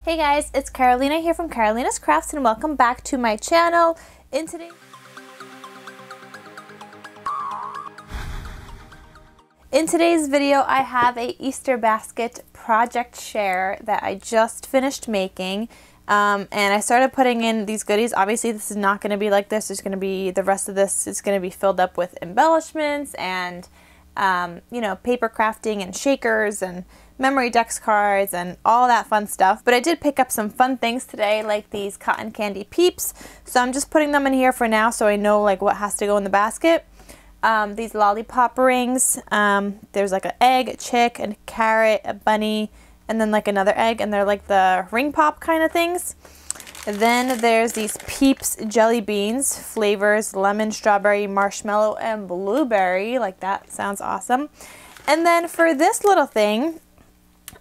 Hey guys, it's Carolina here from KarolinasKrafts and welcome back to my channel. In today's video, I have a Easter basket project share that I just finished making. And I started putting in these goodies. Obviously this is not going to be like this. There's going to be, the rest of this is going to be filled up with embellishments and you know, paper crafting and shakers and memory decks cards and all that fun stuff. But I did pick up some fun things today, like these cotton candy peeps. So I'm just putting them in here for now so I know like what has to go in the basket. These lollipop rings. There's like an egg, a chick, a carrot, a bunny, and then like another egg, and they're like the ring pop kind of things. And then there's these Peeps jelly beans, flavors lemon, strawberry, marshmallow, and blueberry. Like that sounds awesome. And then for this little thing,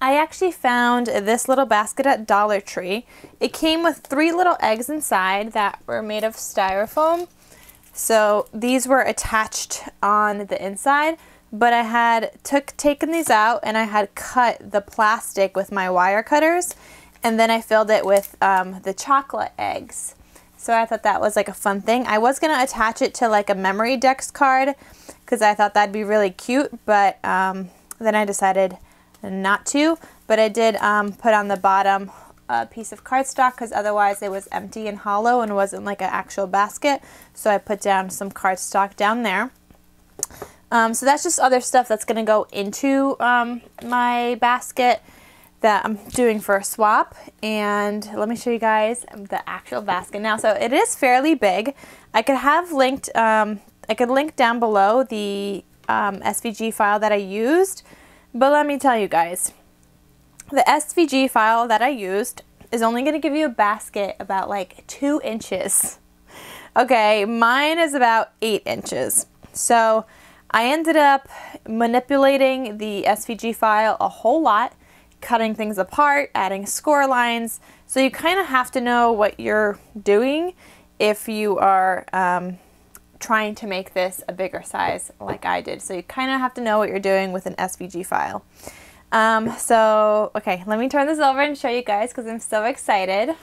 I actually found this little basket at Dollar Tree. It came with 3 little eggs inside that were made of styrofoam. So these were attached on the inside, but I had taken these out and I had cut the plastic with my wire cutters, and then I filled it with the chocolate eggs. So I thought that was like a fun thing. I was going to attach it to like a memory decks card because I thought that'd be really cute, but then I decided not to. But I did put on the bottom a piece of cardstock because otherwise it was empty and hollow and wasn't like an actual basket. So I put down some cardstock down there. So that's just other stuff that's going to go into my basket that I'm doing for a swap. And let me show you guys the actual basket now. So it is fairly big. I could have linked, I could link down below the SVG file that I used. But let me tell you guys, the SVG file that I used is only going to give you a basket about like 2 inches. Okay, mine is about 8 inches. So I ended up manipulating the SVG file a whole lot, cutting things apart, adding score lines. So you kind of have to know what you're doing if you are trying to make this a bigger size like I did. So you kind of have to know what you're doing with an SVG file. So, okay, let me turn this over and show you guys because I'm so excited.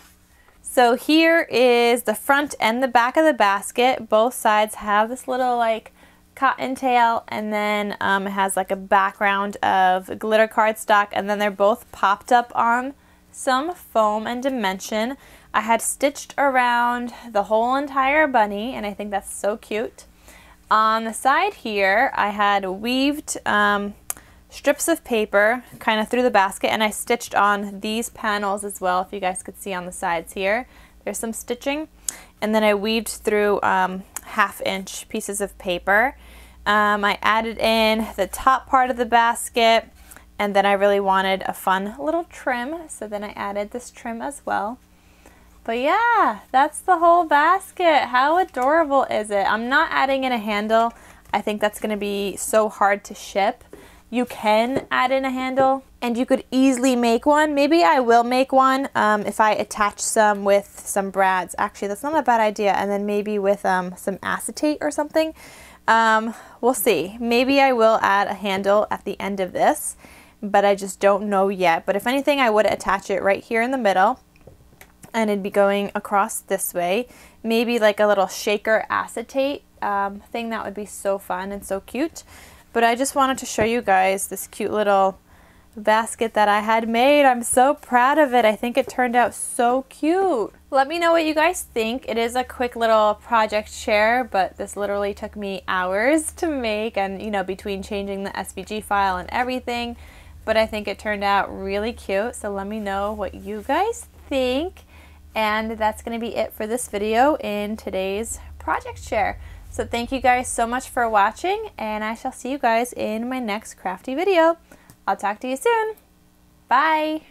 So here is the front and the back of the basket. Both sides have this little like cotton tail, and then it has like a background of glitter cardstock, and then they're both popped up on some foam and dimension. I had stitched around the whole entire bunny, and I think that's so cute. On the side here, I had weaved strips of paper kind of through the basket, and I stitched on these panels as well, if you guys could see on the sides here. There's some stitching. And then I weaved through 1/2 inch pieces of paper. I added in the top part of the basket, and then I really wanted a fun little trim, so then I added this trim as well. But yeah, that's the whole basket. How adorable is it? I'm not adding in a handle. I think that's going to be so hard to ship. You can add in a handle, and you could easily make one. Maybe I will make one if I attach some with some brads. Actually, that's not a bad idea. And then maybe with some acetate or something. We'll see. Maybe I will add a handle at the end of this, but I just don't know yet. But if anything, I would attach it right here in the middle, and it'd be going across this way. Maybe like a little shaker acetate thing. That would be so fun and so cute. But I just wanted to show you guys this cute little basket that I had made. I'm so proud of it. I think it turned out so cute. Let me know what you guys think. It is a quick little project share, but this literally took me hours to make, and you know, between changing the SVG file and everything. But I think it turned out really cute. So let me know what you guys think. And that's going to be it for this video in today's project share. So thank you guys so much for watching, and I shall see you guys in my next crafty video. I'll talk to you soon. Bye!